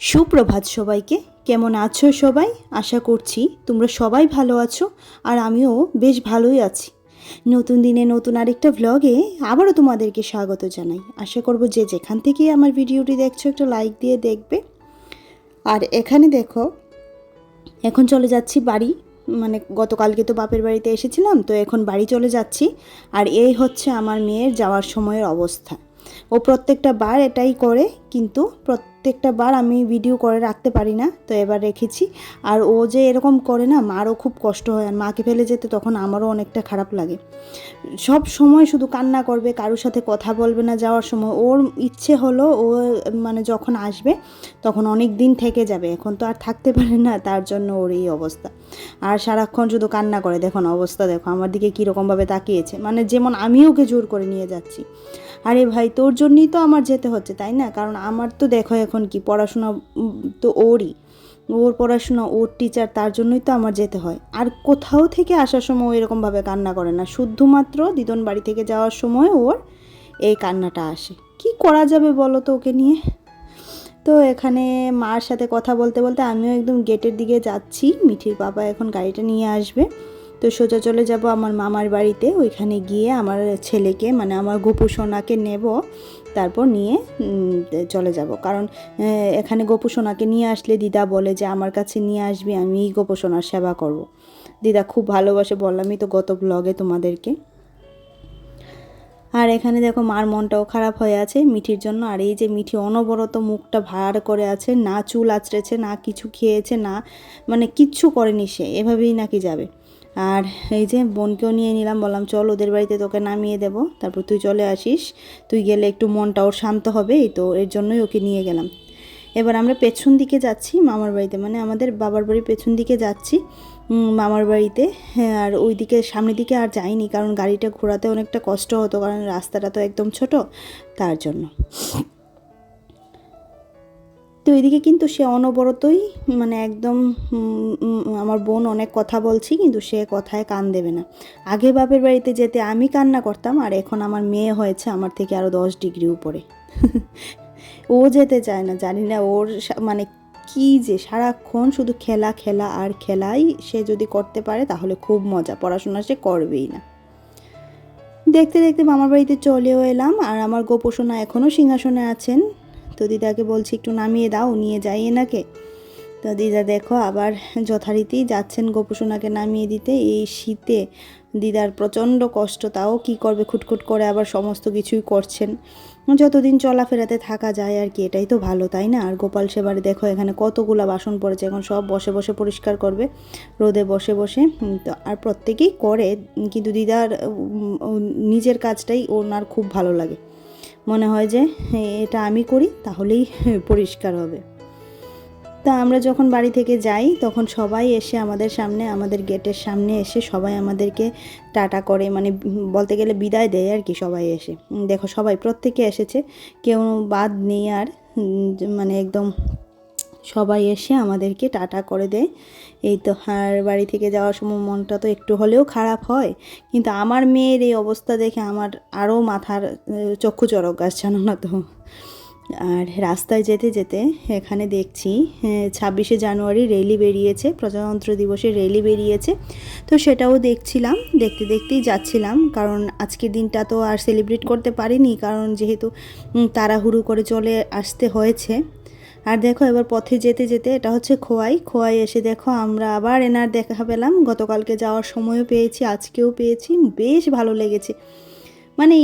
সুপ্রভাত সবাইকে। কেমন আছো সবাই? আশা করছি তোমরা সবাই ভালো আছো, আর আমিও বেশ ভালোই আছি। নতুন দিনে নতুন আরেকটা ভ্লগে আবারও তোমাদেরকে স্বাগত জানাই। আশা করব যে যেখান থেকে আমার ভিডিওটি দেখছো একটা লাইক দিয়ে দেখবে। আর এখানে দেখো, এখন চলে যাচ্ছি বাড়ি। মানে গতকালকে তো বাপের বাড়িতে এসেছিলাম, তো এখন বাড়ি চলে যাচ্ছি। আর এই হচ্ছে আমার মেয়ের যাওয়ার সময়ের অবস্থা। ও প্রত্যেকটা বার এটাই করে, কিন্তু প্রত্যেকটা বার আমি ভিডিও করে রাখতে পারি না, তো এবার রেখেছি। আর ও যে এরকম করে না, মারও খুব কষ্ট হয়, আর মাকে ফেলে যেতে তখন আমারও অনেকটা খারাপ লাগে। সব সময় শুধু কান্না করবে, কারোর সাথে কথা বলবে না। যাওয়ার সময় ওর ইচ্ছে হলো ও মানে যখন আসবে তখন অনেক দিন থেকে যাবে, এখন তো আর থাকতে পারে না, তার জন্য ওর এই অবস্থা। আর সারাক্ষণ শুধু কান্না করে। দেখুন অবস্থা, দেখো আমার দিকে কীরকমভাবে তাকিয়েছে, মানে যেমন আমি ওকে জোর করে নিয়ে যাচ্ছি। আরে ভাই, তোর জন্যই তো আমার যেতে হচ্ছে, তাই না? কারণ আমার তো দেখো এখন কি পড়াশোনা, তো ওর পড়াশোনা, ওর টিচার, তার জন্যই তো আমার যেতে হয়। আর কোথাও থেকে আসার সময় ও এরকমভাবে কান্না করে না, শুধুমাত্র দিদন বাড়ি থেকে যাওয়ার সময় ওর এই কান্নাটা আসে। কি করা যাবে বলো তো ওকে নিয়ে? তো এখানে মার সাথে কথা বলতে বলতে আমিও একদম গেটের দিকে যাচ্ছি। মিঠির বাবা এখন গাড়িটা নিয়ে আসবে, তো সোজা চলে যাব আমার মামার বাড়িতে। ওইখানে গিয়ে আমার ছেলেকে, মানে আমার গোপু সোনাকে নেব, তারপর নিয়ে চলে যাব। কারণ এখানে গোপু সোনাকে নিয়ে আসলে দিদা বলে যে আমার কাছে নিয়ে আসবি, আমি গোপু সোনার সেবা করব। দিদা খুব ভালোবাসে, বললামই তো গত ব্লগে তোমাদেরকে। আর এখানে দেখো মার মনটাও খারাপ হয়ে আছে মিঠির জন্য। আর এই যে মিঠি অনবরত মুখটা ভার করে আছে, না চুল আঁচড়েছে, না কিছু খেয়েছে, না মানে কিচ্ছু করেনি সে, এভাবেই নাকি যাবে। আর এই যে বোনকেও নিয়ে নিলাম, বললাম চল ওদের বাড়িতে তোকে নামিয়ে দেবো, তারপর তুই চলে আসিস, তুই গেলে একটু মনটা ওর শান্ত হবে, এই তো এর জন্যই ওকে নিয়ে গেলাম। এবার আমরা পেছন দিকে যাচ্ছি মামার বাড়িতে, মানে আমাদের বাবার বাড়ির পেছন দিকে যাচ্ছি মামার বাড়িতে। হ্যাঁ, আর ওই দিকে সামনের দিকে আর যাইনি, কারণ গাড়িটা ঘোরাতে অনেকটা কষ্ট হতো, কারণ রাস্তাটা তো একদম ছোট, তার জন্য। তো এদিকে কিন্তু সে অনবরতই, মানে একদম আমার বোন অনেক কথা বলছি, কিন্তু সে কথায় কান দেবে না। আগে বাপের বাড়িতে যেতে আমি কান্না করতাম, আর এখন আমার মেয়ে হয়েছে আমার থেকে আরও 10 ডিগ্রি উপরে। ও যেতে চায় না, জানি না ওর মানে কি যে সারাক্ষণ শুধু খেলা খেলা আর খেলাই সে যদি করতে পারে তাহলে খুব মজা, পড়াশোনা সে করবেই না। দেখতে দেখতে মামার বাড়িতে চলেও এলাম, আর আমার গোপোষণা এখনও সিংহাসনে আছেন। তো দিদাকে বলছি একটু নামিয়ে দাও, নিয়ে যাই এনাকে। তো দিদা দেখো আবার যথারীতি যাচ্ছেন গোপোষণাকে নামিয়ে দিতে। এই শীতে দিদার প্রচণ্ড কষ্ট, তাও কি করবে, খুটখুট করে আবার সমস্ত কিছুই করছেন। যতদিন চলাফেরাতে থাকা যায় আর কি, এটাই তো ভালো, তাই না? আর গোপাল সেবারে দেখো এখানে কতগুলো বাসন পড়েছে, এখন সব বসে বসে পরিষ্কার করবে, রোদে বসে বসে। তো আর প্রত্যেকেই করে, কিন্তু দিদার নিজের কাজটাই ওনার খুব ভালো লাগে, মনে হয় যে এটা আমি করি তাহলেই পরিষ্কার হবে। তা আমরা যখন বাড়ি থেকে যাই তখন সবাই এসে আমাদের সামনে, আমাদের গেটের সামনে এসে সবাই আমাদেরকে টাটা করে, মানে বলতে গেলে বিদায় দেয় আর কি। সবাই এসে দেখো, সবাই প্রত্যেকে এসেছে, কেউ বাদ নেই। আর মানে একদম সবাই এসে আমাদেরকে টাটা করে দেয়। এই তো। আর বাড়ি থেকে যাওয়ার সময় মনটা তো একটু হলেও খারাপ হয়, কিন্তু আমার মেয়ের এই অবস্থা দেখে আমার আরও মাথার চক্ষু চড়ক গাছ, জানো না তো। আর রাস্তায় যেতে যেতে এখানে দেখছি 26শে জানুয়ারি র্যালি বেরিয়েছে, প্রজাতন্ত্র দিবসের র্যালি বেরিয়েছে, তো সেটাও দেখছিলাম। দেখতে দেখতেই যাচ্ছিলাম, কারণ আজকের দিনটা তো আর সেলিব্রেট করতে পারিনি, কারণ যেহেতু তাড়াহুড়ো করে চলে আসতে হয়েছে। আর দেখো এবার পথে যেতে যেতে, এটা হচ্ছে খোয়াই এসে দেখো আমরা আবার এনার দেখা পেলাম। গতকালকে যাওয়ার সময়ও পেয়েছি, আজকেও পেয়েছি, বেশ ভালো লেগেছে। মানে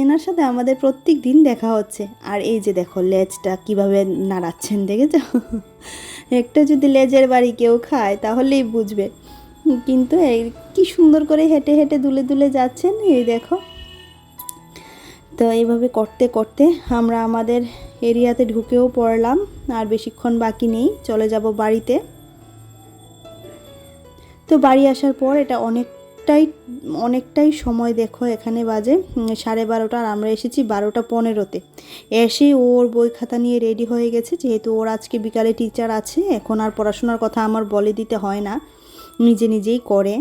এনার সাথে আমাদের প্রত্যেক দিন দেখা হচ্ছে। আর এই যে দেখো লেজটা কিভাবে নাড়াচ্ছেন, দেখেছো? একটা যদি লেজের বাড়ি কেউ খায় তাহলেই বুঝবে। কিন্তু এই কি সুন্দর করে হেঁটে হেঁটে দুলে দুলে যাচ্ছেন, এই দেখো। তো এইভাবে করতে করতে আমরা আমাদের এরিয়াতে ঢুকেও পড়লাম, আর বেশিক্ষণ বাকি নেই, চলে যাব বাড়িতে। তো বাড়ি আসার পর এটা অনেকটাই সময়, দেখো এখানে বাজে 12:30, আর আমরা এসেছি 12:15-তে। এসে ওর বই খাতা নিয়ে রেডি হয়ে গেছে, যেহেতু ওর আজকে বিকালে টিচার আছে, এখন আর পড়াশোনার কথা আমার বলে দিতে হয় না, নিজে নিজেই করে।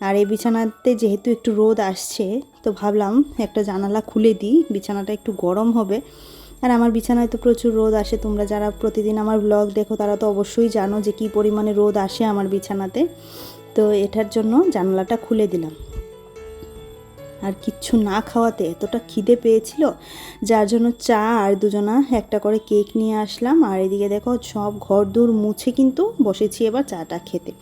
আর এই বিছানাতে যেহেতু একটু রোদ আসছে, তো ভাবলাম একটা জানালা খুলে দিই, বিছানাটা একটু গরম হবে। আর আমার বিছানায় তো প্রচুর রোদ আসে, তোমরা যারা প্রতিদিন আমার ব্লগ দেখো তারা তো অবশ্যই জানো যে কী পরিমাণে রোদ আসে আমার বিছানাতে। তো এটার জন্য জানালাটা খুলে দিলাম। আর কিচ্ছু না খাওয়াতে এতটা খিদে পেয়েছিল, যার জন্য চা আর দুজনা একটা করে কেক নিয়ে আসলাম। আর এদিকে দেখো সব ঘর দূর মুছে কিন্তু বসেছি এবার চাটা খেতে।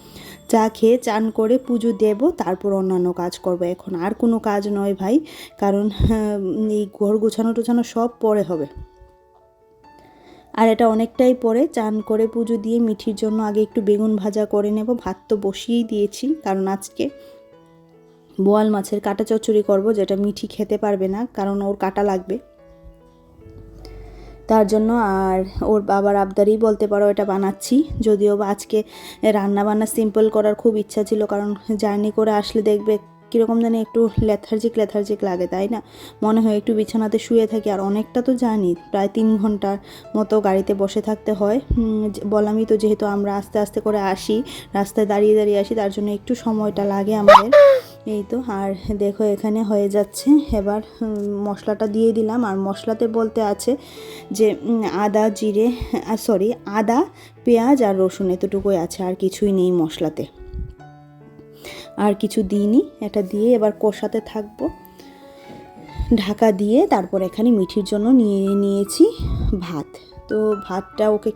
চা খেয়ে চান করে পুজো দেব, তারপর অন্যান্য কাজ করব। এখন আর কোনো কাজ নয় ভাই, কারণ এই ঘর গোছানো টোছানো সব পরে হবে। আর এটা অনেকটাই পরে চান করে পুজো দিয়ে মিঠির জন্য আগে একটু বেগুন ভাজা করে নেব। ভাত তো বসিয়েই দিয়েছি, কারণ আজকে বোয়াল মাছের কাটা চচ্চড়ি করব, যেটা মিঠি খেতে পারবে না কারণ ওর কাটা লাগবে তার জন্য। আর ওর বাবার আবদারই বলতে পারো এটা বানাচ্ছি, যদিও বা আজকে রান্না বান্না সিম্পল করার খুব ইচ্ছা ছিল, কারণ জার্নি করে আসলে দেখবে কীরকম জানি একটু লেথার্জিক লাগে, তাই না? মনে হয় একটু বিছানাতে শুয়ে থাকি। আর অনেকটা তো জানি, প্রায় 3 ঘন্টার মতো গাড়িতে বসে থাকতে হয়। বললামই তো, যেহেতু আমরা আস্তে আস্তে করে আসি, রাস্তায় দাঁড়িয়ে দাঁড়িয়ে আসি, তার জন্য একটু সময়টা লাগে আমাদের। এই তো, আর দেখো এখানে হয়ে যাচ্ছে। এবার মশলাটা দিয়ে দিলাম। আর মশলাতে বলতে আছে যে আদা, পেঁয়াজ আর রসুন, এতটুকুই আছে, আর কিছুই নেই মশলাতে, আর কিছু দিইনি। এটা দিয়ে এবার কষাতে থাকবো ঢাকা দিয়ে। তারপর এখানে মিঠির জন্য নিয়েছি ভাত। তো ভাতটা ওকে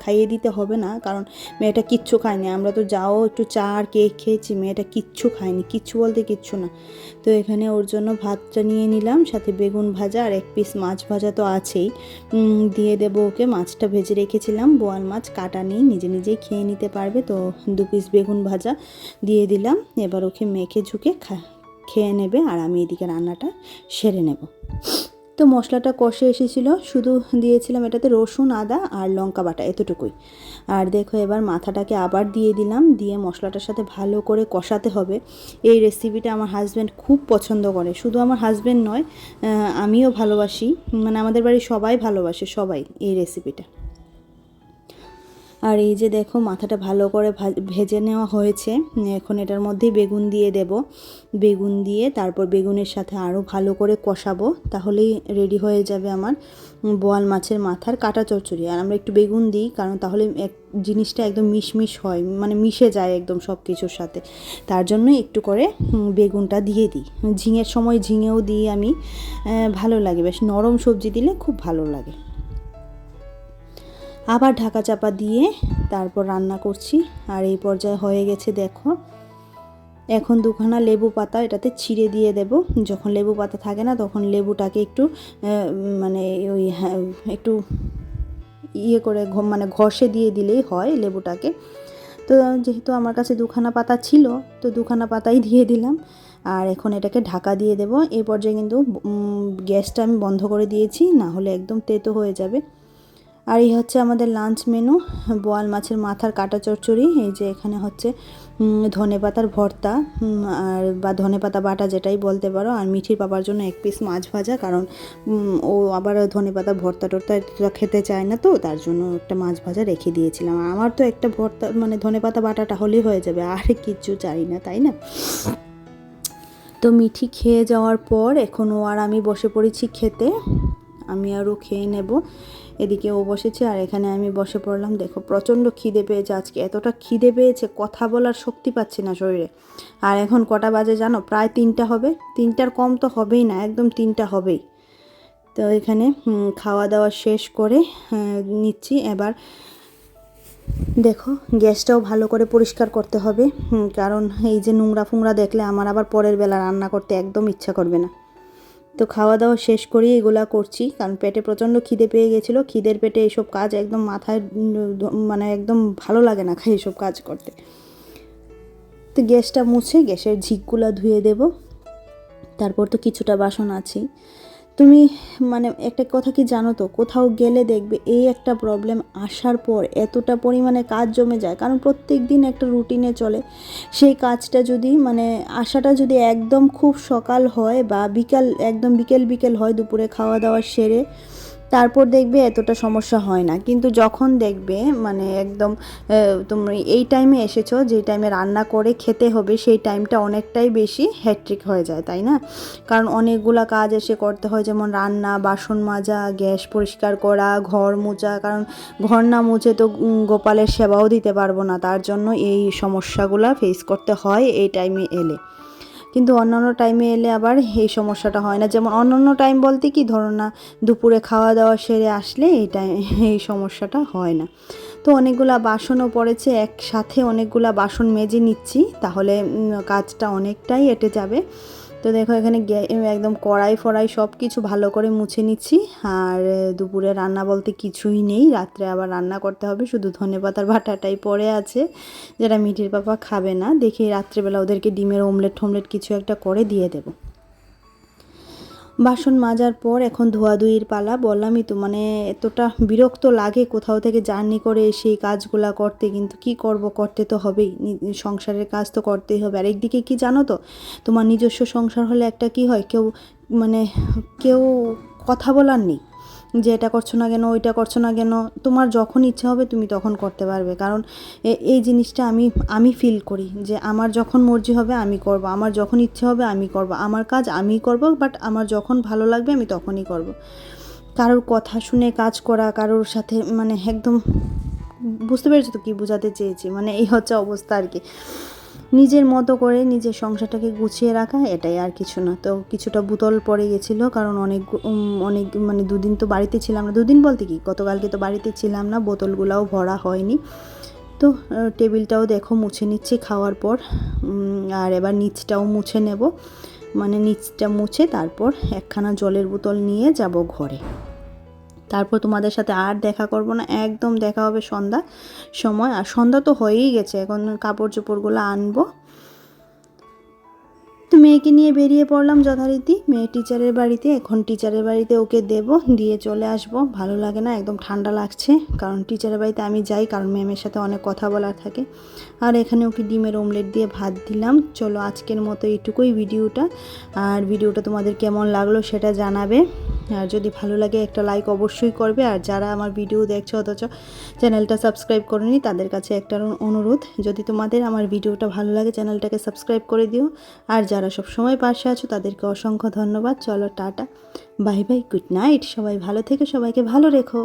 খাইয়ে দিতে হবে না, কারণ মেয়েটা কিচ্ছু খায়নি। আমরা তো যাও একটু চা আর কেক খেয়েছি, মেয়েটা কিচ্ছু খায়নি, কিচ্ছু বলতে কিচ্ছু না। তো এখানে ওর জন্য ভাতটা নিয়ে নিলাম, সাথে বেগুন ভাজা আর 1 পিস মাছ ভাজা তো আছেই, দিয়ে দেবো ওকে। মাছটা ভেজে রেখেছিলাম, বোয়াল মাছ কাটা নেই, নিজে নিজেই খেয়ে নিতে পারবে। তো 2 পিস বেগুন ভাজা দিয়ে দিলাম। এবার ওকে মেখে ঝুঁকে খেয়ে নেবে, আর আমি এদিকে রান্নাটা সেরে নেব। তো মশলাটা কষে এসেছিল, শুধু দিয়েছিলাম এটাতে রসুন, আদা আর লঙ্কা বাটা, এতটুকুই। আর দেখো এবার মাথাটাকে আবার দিয়ে দিলাম, দিয়ে মশলাটার সাথে ভালো করে কষাতে হবে। এই রেসিপিটা আমার হাজব্যান্ড খুব পছন্দ করে, শুধু আমার হাজব্যান্ড নয়, আমিও ভালোবাসি, মানে আমাদের বাড়ির সবাই ভালোবাসে, সবাই এই রেসিপিটা। আর এই যে দেখো মাথাটা ভালো করে ভেজে নেওয়া হয়েছে। এখন এটার মধ্যেই বেগুন দিয়ে দেব। বেগুন দিয়ে তারপর বেগুনের সাথে আরও ভালো করে কষাবো, তাহলেই রেডি হয়ে যাবে আমার বোয়াল মাছের মাথার কাটা চচ্চড়ি। আর আমরা একটু বেগুন দিই, কারণ তাহলে জিনিসটা একদম মিশমিশ হয়, মানে মিশে যায় একদম সব কিছুর সাথে। তার জন্য একটু করে বেগুনটা দিয়ে দিই। ঝিঙের সময় ঝিঙেও দিই আমি, ভালো লাগে, বেশ নরম সবজি দিলে খুব ভালো লাগে। আবার ঢাকা চাপা দিয়ে তারপর রান্না করছি। আর এই পর্যায়ে হয়ে গেছে দেখো। এখন 2খানা লেবু পাতা এটাতে ছিঁড়ে দিয়ে দেব। যখন লেবু পাতা থাকে না, তখন লেবুটাকে একটু মানে ওই একটু করে মানে ঘষে দিয়ে দিলেই হয় লেবুটাকে। তো যেহেতু আমার কাছে 2খানা পাতা ছিল, তো 2খানা পাতাই দিয়ে দিলাম। আর এখন এটাকে ঢাকা দিয়ে দেব। এই পর্যায়ে কিন্তু গ্যাসটা আমি বন্ধ করে দিয়েছি, না হলে একদম তেতো হয়ে যাবে। আর এই হচ্ছে আমাদের লাঞ্চ মেনু, বোয়াল মাছের মাথার কাটা চচ্চড়ি। এই যে এখানে হচ্ছে ধনেপাতার ভর্তা, আর বা ধনেপাতা বাটা যেটাই বলতে পারো। আর মিঠির পাপার জন্য 1 পিস মাছ ভাজা, কারণ ও আবার ধনেপাতা ভর্তা টর্তা খেতে চায় না, তো তার জন্য একটা মাছ ভাজা রেখে দিয়েছিলাম। আমার তো একটা ভর্তা মানে ধনেপাতা বাটাটা হলেই হয়ে যাবে, আর কিচ্ছু চাই না, তাই না? তো মিঠি খেয়ে যাওয়ার পর এখন ও আর আমি বসে পড়েছি খেতে। আমি আরও খেয়ে নেব। এদিকে ও বসেছে আর এখানে আমি বসে পড়লাম। দেখো প্রচণ্ড খিদে পেয়েছে আজকে, এতটা খিদে পেয়েছে কথা বলার শক্তি পাচ্ছি না শরীরে। আর এখন কটা বাজে জানো? প্রায় 3টা হবে, 3টার কম তো হবেই না, একদম 3টা হবেই। তো এখানে খাওয়া দাওয়া শেষ করে নিচ্ছি। এবার দেখো গ্যাসটাও ভালো করে পরিষ্কার করতে হবে, কারণ এই যে নোংরা ফুংরা দেখলে আমার আবার পরের বেলা রান্না করতে একদম ইচ্ছা করবে না। তো খাওয়া দাওয়া শেষ করি এগুলা করছি, কারণ পেটে প্রচণ্ড খিদে পেয়ে গেছিলো। খিদের পেটে এইসব কাজ একদম মাথায় মানে একদম ভালো লাগে না এইসব কাজ করতে। তো গ্যাসটা মুছে গ্যাসের ঝিকগুলা ধুয়ে দেব। তারপর তো কিছুটা বাসন আছেই। তুমি মানে একটা কথা কি জানো তো, কোথাও গেলে দেখবে এই একটা প্রবলেম আসার পর এতটা পরিমাণে কাজ জমে যায়, কারণ প্রত্যেক দিন একটা রুটিনে চলে। সেই কাজটা যদি মানে আসাটা যদি একদম খুব সকাল হয় বা বিকাল, একদম বিকেল হয়, দুপুরে খাওয়া দাওয়া সেরে তারপর দেখবে এতটা সমস্যা হয় না। কিন্তু যখন দেখবে মানে একদম তুমি এই টাইমে এসেছো, যে টাইমে রান্না করে খেতে হবে, সেই টাইমটা অনেকটাই বেশি হ্যাট্রিক হয়ে যায়, তাই না? কারণ অনেকগুলা কাজ এসে করতে হয়, যেমন রান্না, বাসন মাজা, গ্যাস পরিষ্কার করা, ঘর মোছা। কারণ ঘর না মুছে তো গোপালের সেবাও দিতে পারবো না, তার জন্য এই সমস্যাগুলা ফেস করতে হয় এই টাইমে এলে। কিন্তু অন্যান্য টাইমে এলে আবার এই সমস্যাটা হয় না। যেমন অন্যান্য টাইম বলতে কি, ধরো না দুপুরে খাওয়া দাওয়া সেরে আসলে এই সমস্যাটা হয় না। তো অনেকগুলা বাসনও পড়েছে, একসাথে অনেকগুলা বাসন মেজে নিচ্ছি, তাহলে কাজটা অনেকটাই এঁটে যাবে। তো দেখো এখানে একদম কড়াই ফড়াই সব কিছু ভালো করে মুছে নিচ্ছি। আর দুপুরে রান্না বলতে কিছুই নেই, রাত্রে আবার রান্না করতে হবে, শুধু ধনেপাতার বাটাটাই পড়ে আছে, যেটা মিঠির পাপা খাবে না। দেখি রাত্রেবেলা ওদেরকে ডিমের অমলেট টমলেট কিছু একটা করে দিয়ে দেবো। বাসন মাজার পর এখন ধোয়াধুয়ির পালা। বললামই তো, মানে এতটা বিরক্ত লাগে কোথাও থেকে জার্নি করে সেই কাজগুলা করতে, কিন্তু কি করব, করতে তো হবেই, সংসারের কাজ তো করতেই হবে। আর একদিকে কি জানো তো, তোমার নিজস্ব সংসার হলে একটা কি হয়, মানে কেউ কথা বলার নেই যে এটা করছো না কেন, ওইটা করছো না কেন। তোমার যখন ইচ্ছা হবে তুমি তখন করতে পারবে। কারণ এই জিনিসটা আমি ফিল করি যে আমার যখন মর্জি হবে আমি করব, আমার যখন ইচ্ছে হবে আমি করব, আমার কাজ আমিই করব, বাট আমার যখন ভালো লাগবে আমি তখনই করব। কারোর কথা শুনে কাজ করা, কারোর সাথে মানে একদম, বুঝতে পেরেছো তো কী বোঝাতে চেয়েছি, মানে এই হচ্ছে অবস্থা আর কি। নিজের মতো করে নিজের সংসারটাকে গুছিয়ে রাখা, এটাই, আর কিছু না। তো কিছুটা বোতল পড়ে গেছিলো, কারণ অনেক মানে দুদিন তো বাড়িতে ছিলাম না, দুদিন বলতে কি গতকালকে তো বাড়িতে ছিলাম না, বোতলগুলাও ভরা হয়নি। তো টেবিলটাও দেখো মুছে নিচ্ছি খাওয়ার পর। আর এবার নিচটাও মুছে নেব, মানে নিচটা মুছে তারপর একখানা জলের বোতল নিয়ে যাব ঘরে। তারপর তোমাদের সাথে আর দেখা করব না, একদম দেখা হবে সন্ধ্যা সময়। আর সন্ধ্যা তো হয়েই গেছে, এখন কাপড় চোপড়গুলো আনবো। তো মেয়েকে নিয়ে বেরিয়ে পড়লাম যথারীতি, মেয়ে টিচারের বাড়িতে। এখন টিচারের বাড়িতে ওকে দেব, দিয়ে চলে আসব। ভালো লাগে না, একদম ঠান্ডা লাগছে, কারণ টিচারের বাড়িতে আমি যাই কারণ ম্যামের সাথে অনেক কথা বলার থাকে। আর এখানে ওকে ডিমের অমলেট দিয়ে ভাত দিলাম। চলো আজকের মতো এইটুকুই ভিডিওটা। আর ভিডিওটা তোমাদের কেমন লাগলো সেটা জানাবে। আর যদি ভালো লাগে একটা লাইক অবশ্যই করবে। আর যারা আমার ভিডিও দেখছো অথচ চ্যানেলটা সাবস্ক্রাইব করেনি, তাদের কাছে একটা অনুরোধ, যদি তোমাদের আমার ভিডিওটা ভালো লাগে চ্যানেলটাকে সাবস্ক্রাইব করে দিও। আর যারা সব সময় পাশে আছো তাদেরকে অসংখ্য ধন্যবাদ। চলো tata, bye bye, good night. সবাই ভালো থেকো, সবাইকে ভালো রেখো।